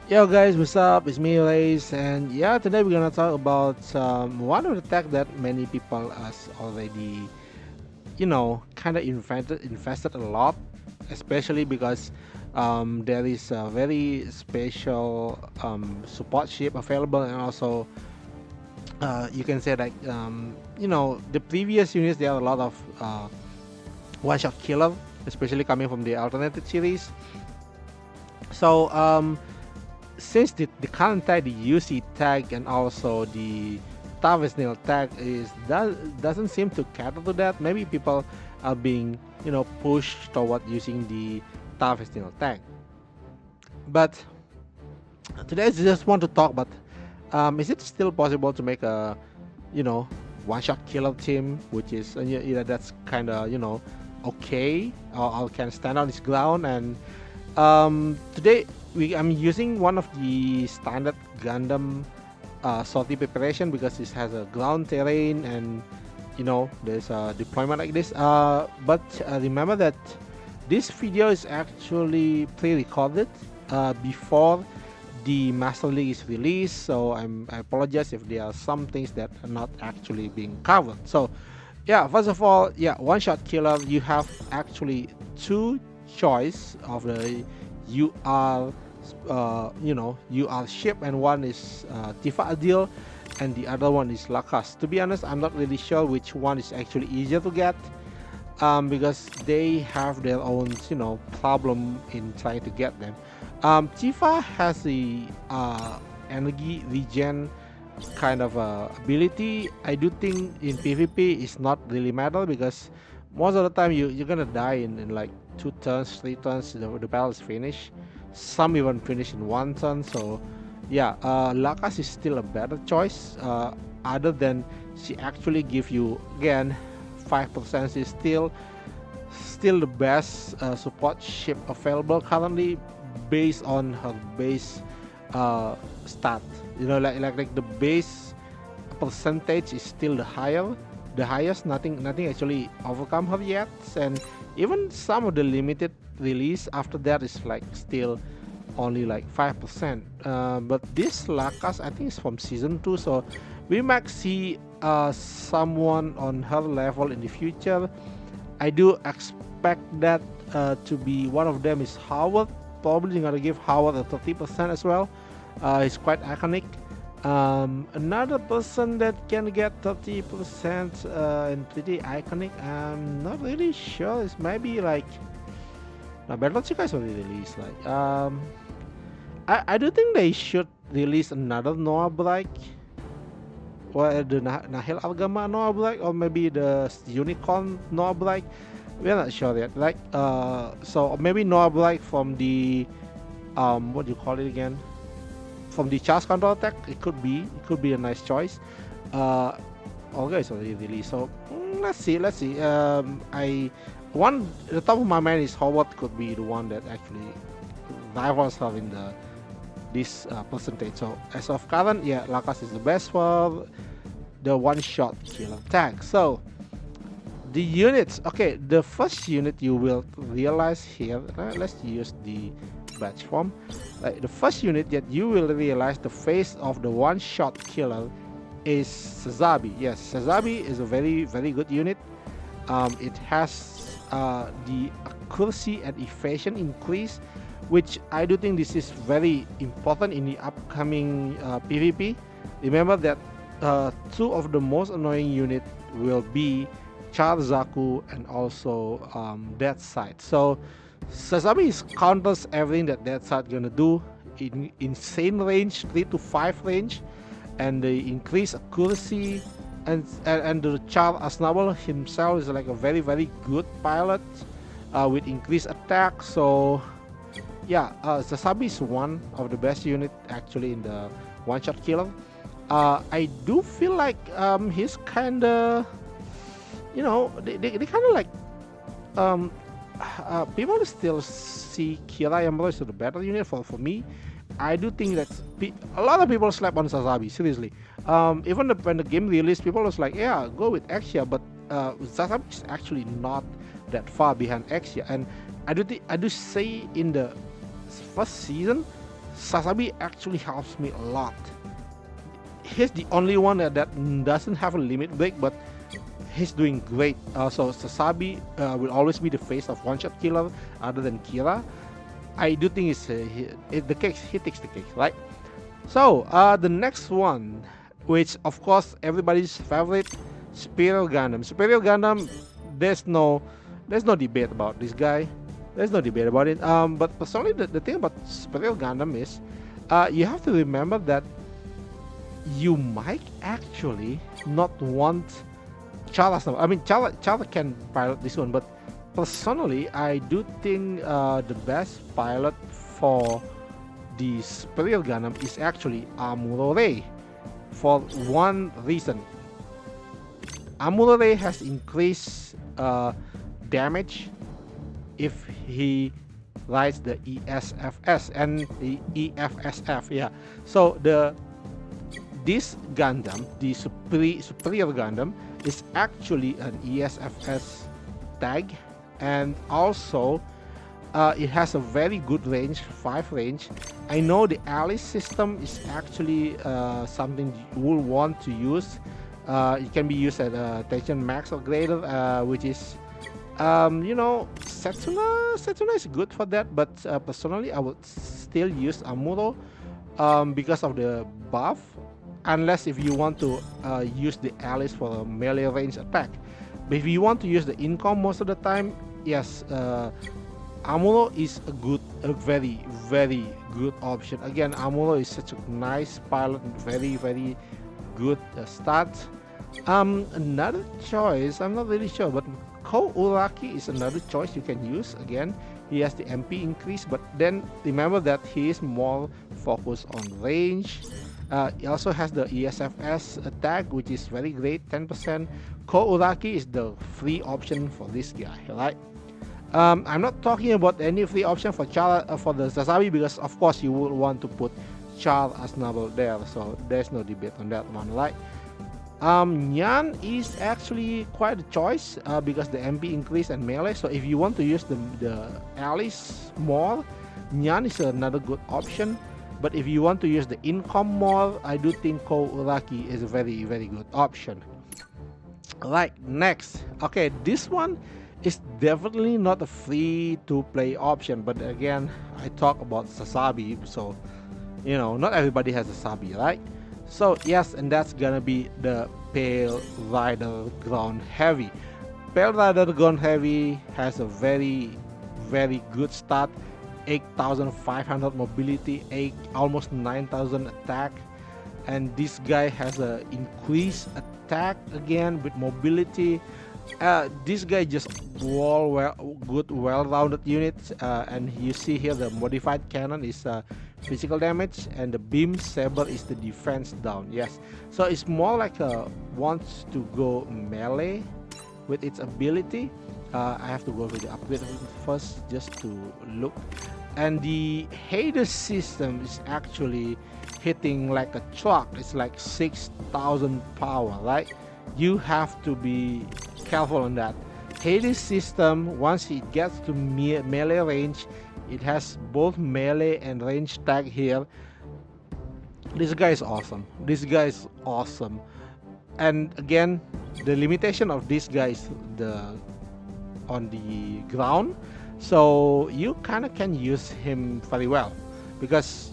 Yo guys, what's up? It's me, Lace, and yeah, today we're gonna talk about one of the tech that many people has already, kind of invested a lot, especially because there is a very special support chip available, and also you can say like the previous units there are a lot of one-shot killer, especially coming from the alternative series. So since the current tag, the UC tag, and also the Tavis nail tag doesn't seem to cater to that. Maybe people are being pushed toward using the Tavis nail tag. But today I just want to talk about is it still possible to make a you know one-shot killer team, which is that's kind of okay, or can stand on its ground. And today I'm using one of the standard Gundam sortie preparation because this has a ground terrain, and there's a deployment like this. But remember that this video is actually pre-recorded before the Master League is released, so I apologize if there are some things that are not actually being covered. So yeah, first of all, yeah, one shot killer, you have actually two choice of the UR UR ship, and one is Tifa Adil and the other one is Lakas. To be honest, I'm not really sure which one is actually easier to get, because they have their own problem in trying to get them. Tifa has the energy regen kind of ability. I do think in PvP it's not really matter because most of the time you're gonna die in like 2 turns, 3 turns. The battle is finished. Some even finish in 1 turn. So yeah, Lakas is still a better choice. Other than she actually give you again 5%. Is still the best support ship available currently based on her base stat. Like the base percentage is still the highest. Nothing actually overcome her yet, and even some of the limited release after that is like still only like 5%. But this Lakas I think is from season 2, so we might see someone on her level in the future. I do expect that to be one of them is Howard. Probably gonna give Howard a 30% as well. He's quite iconic. Another person that can get 30% and pretty iconic, I'm not really sure. It's maybe like now Battle guys already released. Like I do think they should release another Noah Black, or the Nahil Algama Noah Black, or maybe the Unicorn Noah Black. We're not sure yet. Like so maybe Noah Black from the what do you call it again? From the charge counter attack, it could be a nice choice. Uh, Olga is already released, so let's see. I one the top of my mind is Howard could be the one that actually rivals her in this percentage. So as of current, yeah, Lakas is the best for the one-shot kill attack. So the units, okay, the first unit you will realize here. Let's use the batch form. The first unit that you will realize the face of the one-shot killer is Sazabi. Yes, Sazabi is a very good unit. It has the accuracy and evasion increase, which I do think this is very important in the upcoming PvP. Remember that two of the most annoying unit will be Charzaku and also Dead Side. So Sasami counters everything that Dead Side gonna do in insane range, 3 to 5 range, and the increased accuracy, and the Char Aznavour himself is like a very good pilot with increased attack. So yeah, Sasabi is one of the best unit actually in the one-shot killer. I do feel like he's kinda, they kind of like um, people still see Kira Yamaro as the better unit for me. I do think that a lot of people slap on Sasabi, seriously. Even when the game released, people was like, yeah, go with Exia, but Sasabi is actually not that far behind Exia. And I do say in the first season, Sasabi actually helps me a lot. He's the only one that doesn't have a limit break, but he's doing great. So Sasabi will always be the face of one-shot killer other than Kira. I do think the cake. He takes the cake, right? So the next one, which of course everybody's favorite, Superior Gundam. Superior Gundam, there's no there's no debate about this guy. There's no debate about it. But personally, the thing about Superior Gundam is, you have to remember that you might actually not want Chala. I mean, Chala can pilot this one, but personally, I do think the best pilot for the Superior Gundam is actually Amuro Ray, for one reason. Amuro Ray has increased damage if he rides the ESFS and the EFSF. Yeah, so this Gundam, the Superior Gundam, is actually an ESFS tag, and also it has a very good range, 5 range. I know the ally system is actually something you will want to use. It can be used at Tension Max or greater, which is Setsuna is good for that, but personally I would still use Amuro because of the buff, unless if you want to use the allies for a melee range attack. But if you want to use the incom most of the time, yes, Amuro is a very, very good option. Again, Amuro is such a nice pilot, very, very good start. Another choice, I'm not really sure, but Ko Uraki is another choice you can use. Again, he has the MP increase, but then remember that he is more focused on range. He also has the ESFS attack, which is very great, 10%. Ko Uraki is the free option for this guy, right? I'm not talking about any free option for for the Sasabi, because of course you would want to put Char as noble there, so there's no debate on that one, right? Nyan is actually quite a choice because the MP increase and melee. So if you want to use the allies more, Nyan is another good option. But if you want to use the income more, I do think Ko Uraki is a very, very good option. Right, next. Okay, this one is definitely not a free to play option, but again, I talk about Sasabi, so not everybody has a Sabi, right? So yes, and that's gonna be the Pale Rider Ground Heavy. Pale Rider Ground Heavy has a very, very good start. 8,500 mobility, almost 9,000 attack, and this guy has a increased attack again with mobility. This guy just well-rounded unit, and you see here the modified cannon is physical damage, and the beam saber is the defense down. Yes, so it's more like wants to go melee with its ability. I have to go with the upgrade first just to look. And the Hades system is actually hitting like a truck. It's like 6,000 power, right? You have to be careful on that. Hades system, once it gets to melee range, it has both melee and range tag here. This guy is awesome. This guy is awesome. And again, the limitation of this guy is on the ground, so you kind of can use him very well because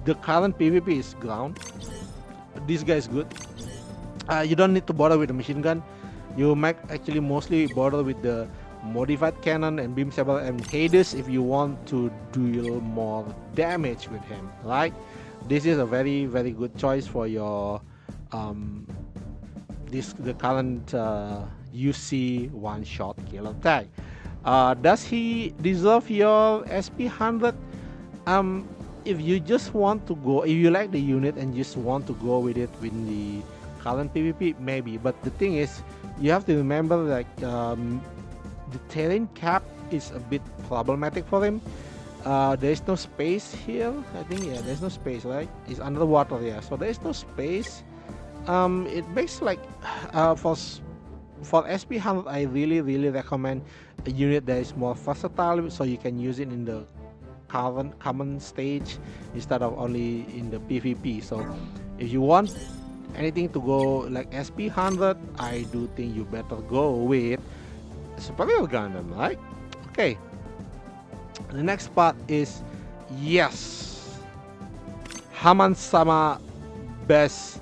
the current PvP is ground. This guy is good. You don't need to bother with the machine gun. You might actually mostly bother with the modified cannon and beam saber and Hades if you want to deal more damage with him, right? This is a very, very good choice for your the current UC one-shot killer tag. Does he deserve your SP100? If you just want to go, if you like the unit and just want to go with it with the current PvP, maybe. But the thing is, you have to remember like the terrain cap is a bit problematic for him. There is no space here. I think there's no space, right? It's underwater, yeah. So there is no space. It makes like for SP100, I really recommend a unit that is more versatile, so you can use it in the common stage instead of only in the PvP. So if you want anything to go like SP 100, I do think you better go with Superior Gundam, right? Okay. The next part is, yes, Haman-sama best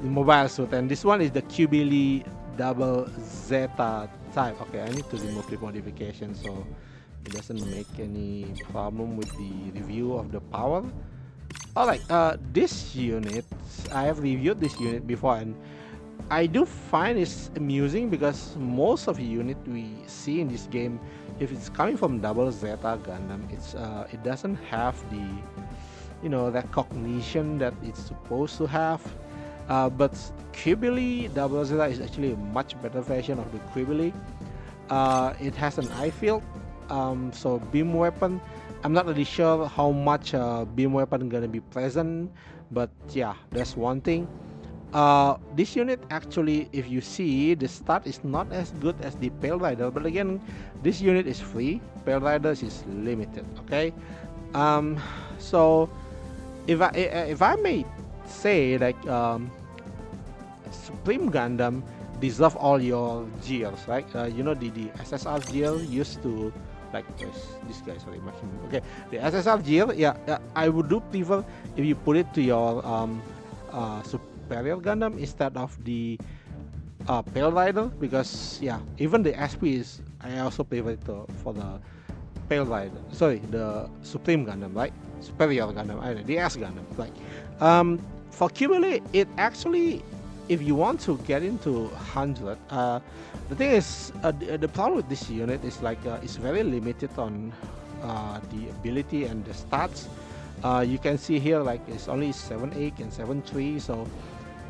mobile suit, and this one is the QBLE double Zeta type. Okay, I need to remove the modification so it doesn't make any problem with the review of the power. Alright, this unit, I have reviewed this unit before, and I do find it's amusing because most of the unit we see in this game, if it's coming from double Zeta Gundam, it doesn't have the, you know, recognition that it's supposed to have. But QBLE double Zeta is actually a much better version of the QBLE. It has an eye field, so beam weapon. I'm not really sure how much beam weapon gonna be present, but yeah, that's one thing. This unit actually, if you see, the stat is not as good as the Pale Rider, but again, this unit is free. Pale Riders is limited. Okay, so if I may say, like, Supreme Gundam deserve all your gears, right? You know, the SSR gear used to, like, this guy, sorry, maximum. Okay, the SSR gear, yeah, I would do prefer if you put it to your Superior Gundam instead of the Pale Rider, because yeah, even the SP is, I also prefer it for the Pale Rider. Sorry, the Supreme Gundam, right? Superior Gundam, I know, the S Gundam, right? For QBLE, it actually, if you want to get into 100, the thing is, the problem with this unit is like it's very limited on the ability and the stats. You can see here, like, it's only 7.8 and 7.3, so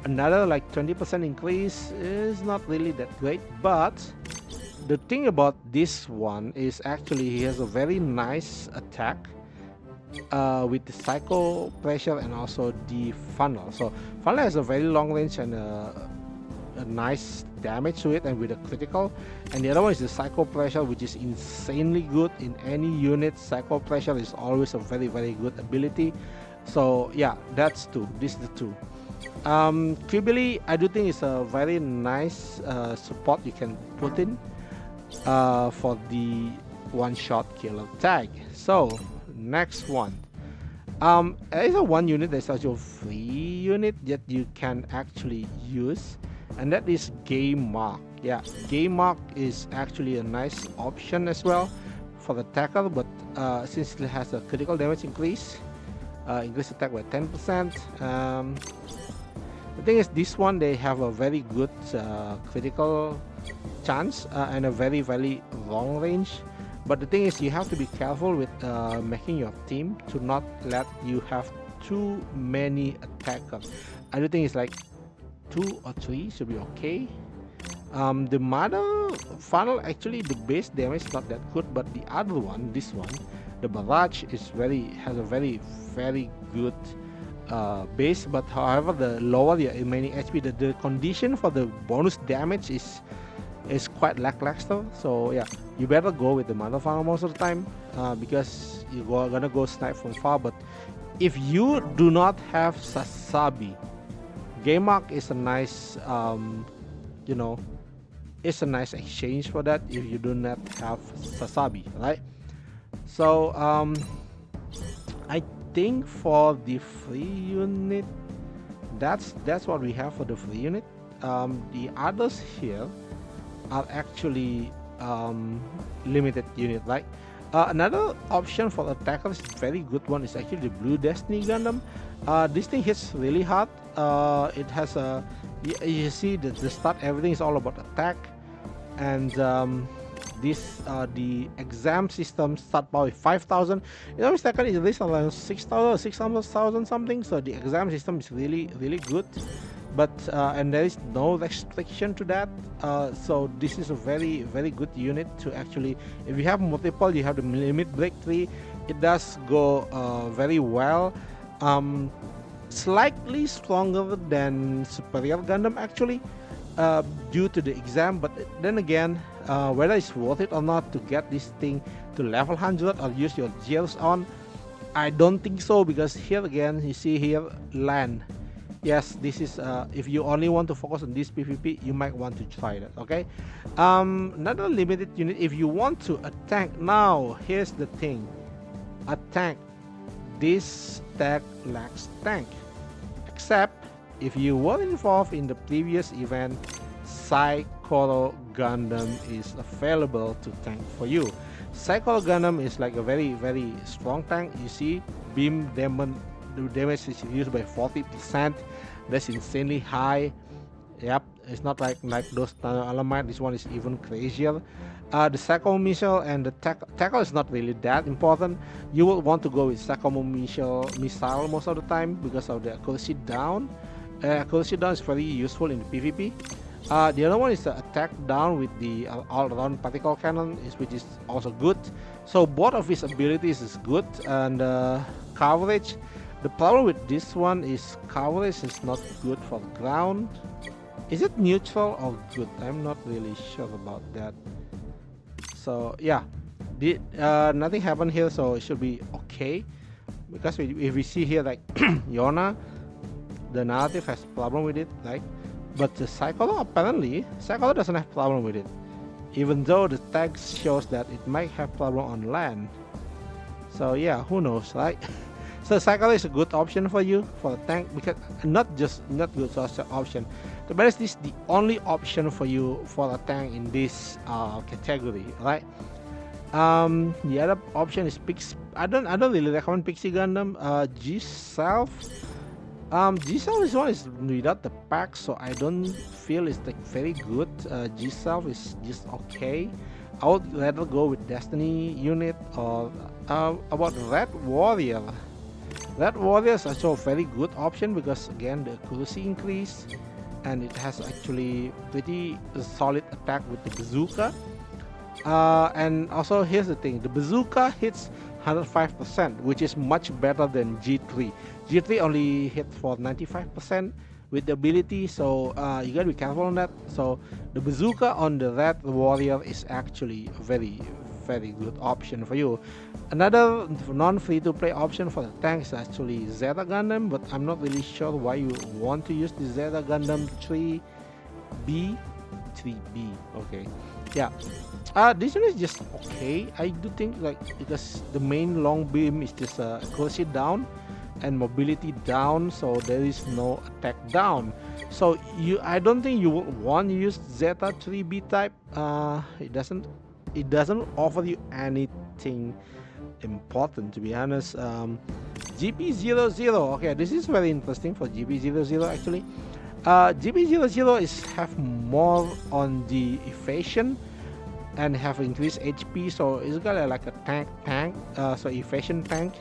another like 20% increase is not really that great. But the thing about this one is actually he has a very nice attack with the psycho pressure and also the funnel. So funnel has a very long range and a nice damage to it, and with a critical. And the other one is the psycho pressure, which is insanely good in any unit. Psycho pressure is always a very good ability. So yeah, that's two. This is the two. QBLE, I do think it's a very nice support you can put in for the one-shot killer tag. So next one, there is a one unit that's also a free unit that you can actually use, and that is Game Mark. Yeah, Game Mark is actually a nice option as well for the tackle, but since it has a critical damage increase attack by 10%. The thing is, this one, they have a very good critical chance and a very long range. But the thing is, you have to be careful with making your team to not let you have too many attackers. I do think it's like 2 or 3 should be okay. The mother funnel, actually the base damage is not that good, but the other one, this one, the barrage is has a very good base. But however, the lower your remaining HP, the condition for the bonus damage is quite lackluster. So yeah, you better go with the mother funnel most of the time because you're gonna go snipe from far. But if you do not have Sasabi, Game Mark is a nice you know, it's a nice exchange for that if you do not have Sasabi, right? So I think for the free unit, that's what we have for the free unit. The others here are actually limited unit, right? Another option for attackers, very good one, is actually the Blue Destiny Gundam. This thing hits really hard. It has a, you see the start, everything is all about attack, and this the exam system start power 5,000. You know, second is at least around 6,000 or 600,000 something. So the exam system is really good. But and there is no restriction to that, so this is a very good unit to actually, if you have multiple, you have the limit break 3, it does go very well. Slightly stronger than Superior Gundam actually, due to the exam. But then again, whether it's worth it or not to get this thing to level 100 or use your gears on, I don't think so, because here again you see here land. Yes, this is if you only want to focus on this PvP, you might want to try that. Okay, another limited unit. If you want to attack, now here's the thing: attack. This tag lacks tank, except if you were involved in the previous event, Psycholo Gundam is available to tank for you. Psycholo Gundam is like a very strong tank. You see, beam demon, the damage is reduced by 40%. That's insanely high. Yep, it's not like those Alamite. This one is even crazier. The Psycho missile and the tackle is not really that important. You will want to go with Psycho missile most of the time because of the accuracy down. Accuracy down is very useful in the PvP. The other one is the attack down with the all-around particle cannon, which is also good. So both of his abilities is good, and coverage. The problem with this one is coverage is not good for the ground. Is it neutral or good? I'm not really sure about that. So yeah, nothing happened here, so it should be okay. Because if we see here like Yona, the narrative has problem with it, right? But the Psycholo, apparently, Psycholo doesn't have problem with it. Even though the text shows that it might have problem on land. So yeah, who knows, right? So Psycholo is a good option for you for a tank, because not good social option. To be honest, this is the only option for you for a tank in this category, right? The other option is Pixie. I don't really recommend Pixie Gundam. G-Self. G-Self is one is without the pack, so I don't feel it's like very good. G-Self is just okay. I would rather go with Destiny unit or about Red Warrior. Red Warrior is also a very good option because again the accuracy increase, and it has actually pretty solid attack with the bazooka. And also here's the thing: the bazooka hits 105%, which is much better than G3. G3 only hit for 95% with the ability, so you gotta be careful on that. So the bazooka on the Red Warrior is actually a very good option for you. Another non-free-to-play option for the tank is actually Zeta Gundam, but I'm not really sure why you want to use the Zeta Gundam 3B. Okay, yeah. This one is just okay. I do think like because the main long beam is just accuracy down and mobility down, so there is no attack down. So I don't think you would want to use Zeta 3B type. It doesn't offer you anything important, to be honest. GP00. Okay, this is very interesting for GP00 actually. GP00 is have more on the evasion and have increased HP, so it's got like a tank, so evasion tank.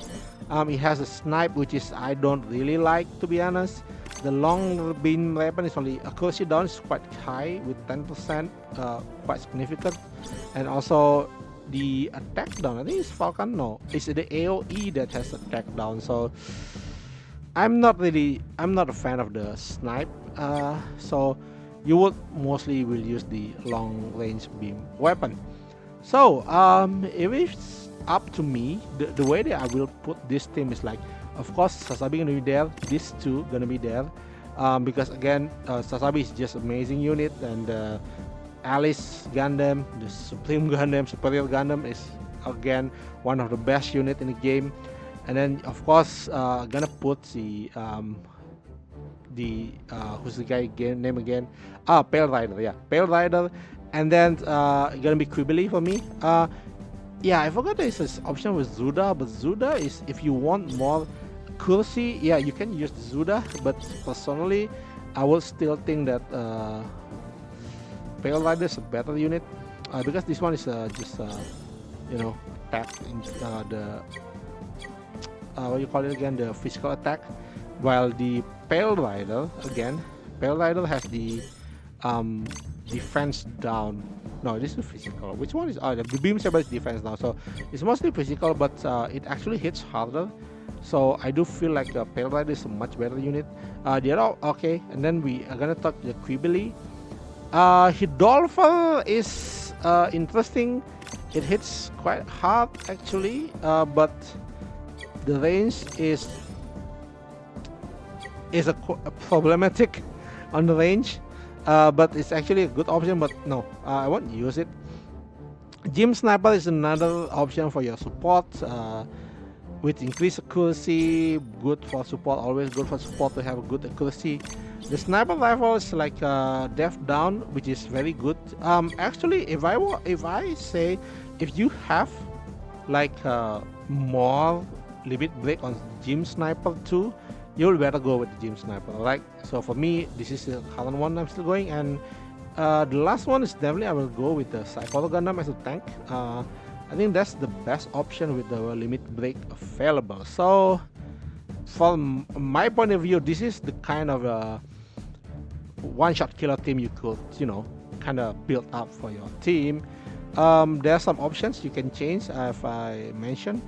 It has a snipe, which is I don't really like, to be honest. The long beam weapon is only accuracy down is quite high with 10%, quite significant, and also the attack down. I think it's Falcon. No, it's the AOE that has attack down. So I'm not a fan of the snipe. So you would mostly will use the long range beam weapon. So if it's up to me, the way that I will put this team is like, of course Sasabi gonna be there, these two gonna be there, because again Sasabi is just amazing unit, and Alice Gundam, the Supreme Gundam, Superior Gundam is again one of the best unit in the game. And then of course gonna put the who's the guy name again? Pale Rider, yeah, Pale Rider. And then gonna be Quibbly for me. Yeah, I forgot there's this option with Zuda, but Zuda is if you want more accuracy, yeah, you can use Zuda, but personally I would still think that Pale Rider is a better unit, because this one is just you know, attack in the what you call it again, the physical attack, while the Pale Rider has the defense down. No, this is physical. Which one is? The beam saber is defense now, so it's mostly physical, but it actually hits harder. So I do feel like the Pale Rider is a much better unit. The other, okay, and then we are gonna talk the Quibbly. Hidolfo is interesting. It hits quite hard actually, but the range is a problematic on the range. But it's actually a good option. But no, I won't use it. Gym Sniper is another option for your support. With increased accuracy, good for support. Always good for support to have a good accuracy. The sniper rifle is like def down, which is very good. Actually, if I say, if you have like more limit break on Gym Sniper 2, you'll better go with the Gym Sniper. Right? So for me, this is the current one I'm still going, and the last one is definitely I will go with the Psycho Gundam as a tank. I think that's the best option with the limit break available. So, from my point of view, this is the kind of one-shot killer team you could, kind of build up for your team. There are some options you can change, as I mentioned.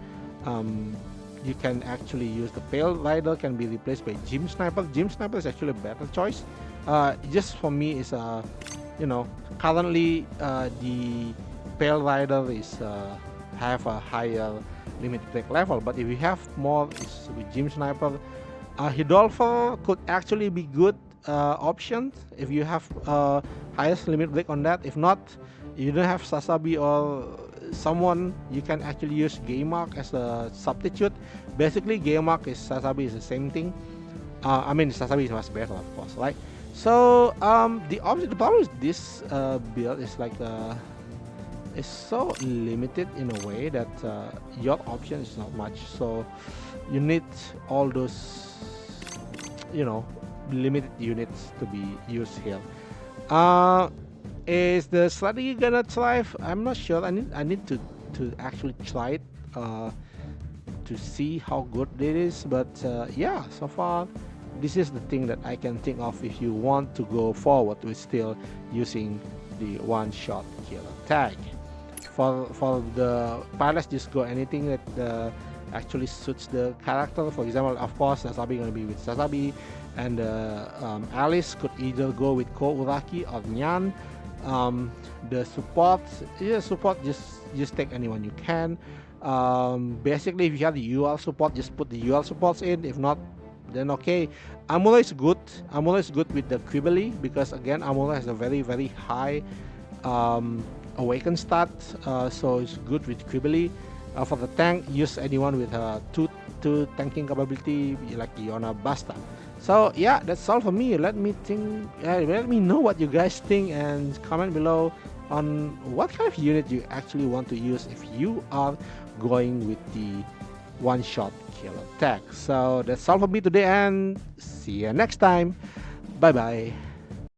You can actually use the Pale Rider can be replaced by Gym Sniper. Gym Sniper is actually a better choice. Just for me is currently the Pale Rider is have a higher limit break level, but if you have more is with Gym Sniper. Hidolfo could actually be good option if you have highest limit break on that. If not, you don't have Sasabi or someone, you can actually use Gaymark as a substitute. Basically, Gaymark is Sasabi is the same thing. I mean, Sasabi is much better, of course, right? So the problem with this build is like it's so limited in a way that your option is not much. So you need all those limited units to be used here. Is the strategy gonna thrive? I'm not sure. I need to actually try it to see how good it is. But yeah, so far this is the thing that I can think of if you want to go forward with still using the one-shot killer tag. For the pilots, just go anything that actually suits the character. For example, of course, Sasabi gonna be with Sasabi, and Alice could either go with Ko Uraki or Nyan. The support, just take anyone you can. Basically, if you have the UL support, just put the UL supports in. If not, then okay. Amuro is good. Amuro is good with the Quibble because again, Amuro has a very very high awaken stat, so it's good with Quibble. For the tank, use anyone with two tanking capability like Iona Basta. So yeah, that's all for me. Let me know what you guys think and comment below on what kind of unit you actually want to use if you are going with the one-shot killer tag. So that's all for me today, and see you next time. Bye bye.